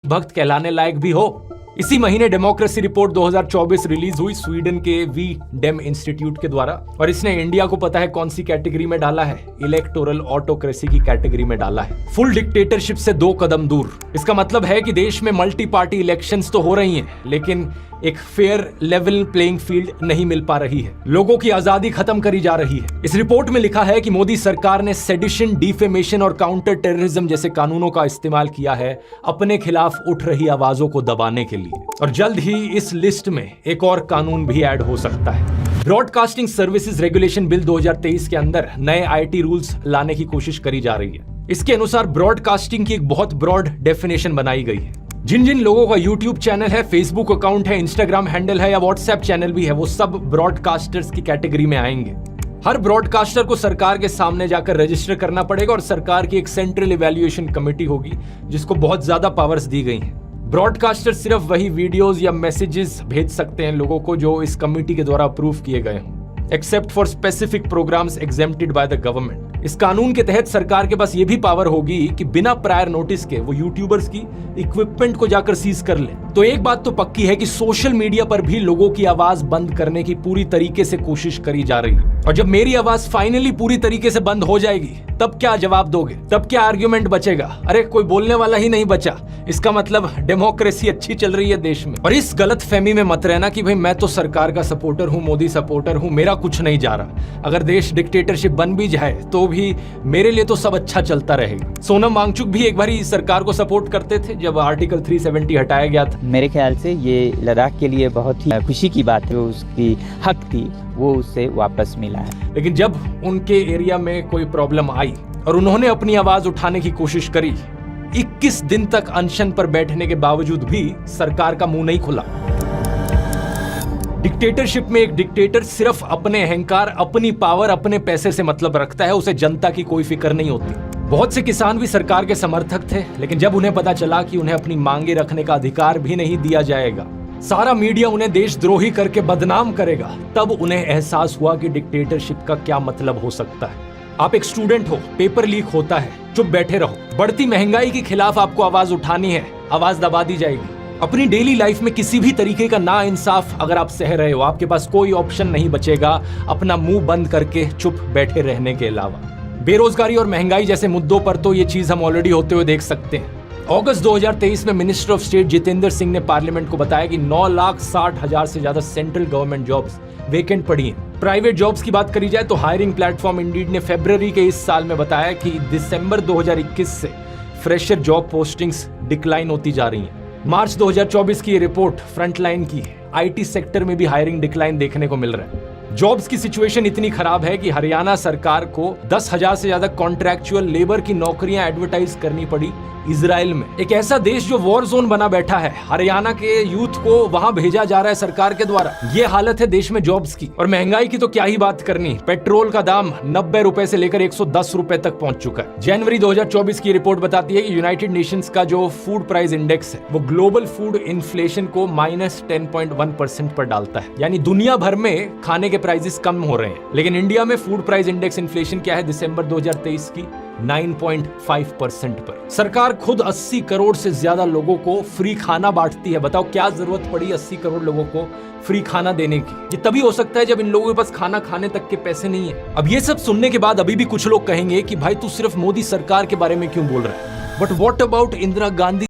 भक्त कहलाने लायक भी हो। इसी महीने डेमोक्रेसी रिपोर्ट 2024 रिलीज हुई स्वीडन के वी डेम इंस्टीट्यूट के द्वारा, और इसने इंडिया को पता है कौन सी कैटेगरी में डाला है? इलेक्टोरल ऑटोक्रेसी की कैटेगरी में डाला है। फुल डिक्टेटरशिप से 2 कदम दूर। इसका मतलब है कि देश में मल्टी पार्टी इलेक्शंस तो हो रही हैं, लेकिन एक फेयर लेवल प्लेइंग फील्ड नहीं मिल पा रही है। लोगों की आजादी खत्म करी जा रही है। इस रिपोर्ट में लिखा है कि मोदी सरकार ने सेडिशन, डिफेमेशन और काउंटर टेररिज्म जैसे कानूनों का इस्तेमाल किया है अपने खिलाफ उठ रही आवाजों को दबाने के लिए, और जल्द ही इस लिस्ट में एक और कानून भी ऐड हो सकता है। ब्रॉडकास्टिंग सर्विसेज रेगुलेशन बिल 2023 के अंदर नए आईटी रूल्स लाने की कोशिश करी जा रही है। इसके अनुसार ब्रॉडकास्टिंग की एक बहुत ब्रॉड डेफिनेशन बनाई गई है। जिन जिन लोगों का यूट्यूब चैनल है, फेसबुक अकाउंट है, इंस्टाग्राम हैंडल है या व्हाट्सएप चैनल भी है, वो सब ब्रॉडकास्टर्स की कैटेगरी में आएंगे। हर ब्रॉडकास्टर को सरकार के सामने जाकर रजिस्टर करना पड़ेगा, और सरकार की एक सेंट्रल इवैल्यूएशन कमेटी होगी जिसको बहुत ज्यादा पावर्स दी गई हैं। ब्रॉडकास्टर सिर्फ वही वीडियोस या मैसेजेस भेज सकते हैं लोगों को जो इस कमेटी के द्वारा अप्रूव किए गए हों, except for specific programmes exempted by the government. इस कानून के तहत सरकार के पास यह भी पावर होगी कि बिना प्रायर नोटिस के वो यूट्यूबर्स की इक्विपमेंट को जाकर सीज कर ले। तो एक बात तो पक्की है कि सोशल मीडिया पर भी लोगों की आवाज बंद करने की पूरी तरीके से कोशिश करी जा रही है। और जब मेरी आवाज फाइनली पूरी तरीके से बंद हो जाएगी, तब क्या जवाब दोगे? तब क्या आर्ग्यूमेंट बचेगा? अरे कोई बोलने वाला ही नहीं बचा, इसका मतलब डेमोक्रेसी अच्छी चल रही है देश में। और इस गलत फहमी में मत रहना कि भाई मैं तो सरकार का सपोर्टर हूं, मोदी सपोर्टर हूं, मेरा कुछ नहीं जा रहा। अगर देश डिक्टेटरशिप बन भी जाए तो भी मेरे लिए तो सब अच्छा चलता रहेगा। सोनम वांगचुक भी एक बार सरकार को सपोर्ट करते थे जब आर्टिकल 370 हटाया गया था। मेरे ख्याल से ये लद्दाख के लिए बहुत ही खुशी की बात है, उसकी हक थी, वो उससे वापस मिला है। लेकिन जब उनके एरिया में कोई प्रॉब्लम आई और उन्होंने अपनी आवाज उठाने की कोशिश करी, 21 दिन तक अनशन पर बैठने के बावजूद भी सरकार का मुंह नहीं खुला। डिक्टेटरशिप में एक डिक्टेटर सिर्फ अपने अहंकार, अपनी पावर, अपने पैसे से मतलब रखता है, उसे जनता की कोई फिक्र नहीं होती। बहुत से किसान भी सरकार के समर्थक थे, लेकिन जब उन्हें पता चला कि उन्हें अपनी मांगे रखने का अधिकार भी नहीं दिया जाएगा, सारा मीडिया उन्हें देशद्रोही करके बदनाम करेगा, तब उन्हें एहसास हुआ कि डिक्टेटरशिप का क्या मतलब हो सकता है। आप एक स्टूडेंट हो, पेपर लीक होता है, चुप बैठे रहो। बढ़ती महंगाई के खिलाफ आपको आवाज उठानी है, आवाज दबा दी जाएगी। अपनी डेली लाइफ में किसी भी तरीके का नाइंसाफ अगर आप सह रहे हो, आपके पास कोई ऑप्शन नहीं बचेगा अपना मुंह बंद करके चुप बैठे रहने के अलावा। बेरोजगारी और महंगाई जैसे मुद्दों पर तो ये चीज हम ऑलरेडी होते हुए देख सकते हैं। अगस्त 2023 में minister of state Jitendra Singh ने पार्लियामेंट को बताया कि 9,60,000 से ज्यादा सेंट्रल गवर्नमेंट जॉब्स वेकेंट पड़ी हैं। प्राइवेट जॉब्स की बात करी जाए तो हायरिंग प्लेटफॉर्म इंडीड ने फरवरी के इस साल में बताया कि दिसंबर 2021 से फ्रेशर जॉब पोस्टिंग्स डिक्लाइन होती जा रही हैं। मार्च 2024 की ये रिपोर्ट फ्रंटलाइन की है। आईटी सेक्टर में भी हायरिंग डिक्लाइन देखने को मिल रहा है। जॉब्स की सिचुएशन इतनी खराब है कि हरियाणा सरकार को 10,000 से ज्यादा कॉन्ट्रैक्चुअल लेबर की नौकरियां एडवर्टाइज करनी पड़ी इजराइल में, एक ऐसा देश जो वॉर जोन बना बैठा है। हरियाणा के यूथ को वहां भेजा जा रहा है सरकार के द्वारा। ये हालत है देश में जॉब्स की। और महंगाई की तो क्या ही बात करनी, पेट्रोल का दाम 90 रुपए से लेकर 110 रुपए तक पहुंच चुका है। जनवरी 2024 की रिपोर्ट बताती है कि यूनाइटेड नेशंस का जो फूड प्राइस इंडेक्स है वो ग्लोबल फूड इन्फ्लेशन को -10.1% पर डालता है। यानी दुनिया भर में खाने के प्राइसेस कम हो रहे हैं, लेकिन इंडिया में फूड प्राइस इंडेक्स इन्फ्लेशन क्या है दिसंबर 2023 की 9.5% पर। सरकार खुद 80 करोड़ से ज्यादा लोगों को फ्री खाना बांटती है। बताओ क्या जरूरत पड़ी 80 करोड़ लोगों को फ्री खाना देने की? ये तभी हो सकता है जब इन लोगों के पास खाना खाने तक के पैसे नहीं है। अब ये सब सुनने के बाद अभी भी कुछ लोग कहेंगे कि भाई तू सिर्फ मोदी सरकार के बारे में क्यों बोल रहा है? But what about Indira Gandhi?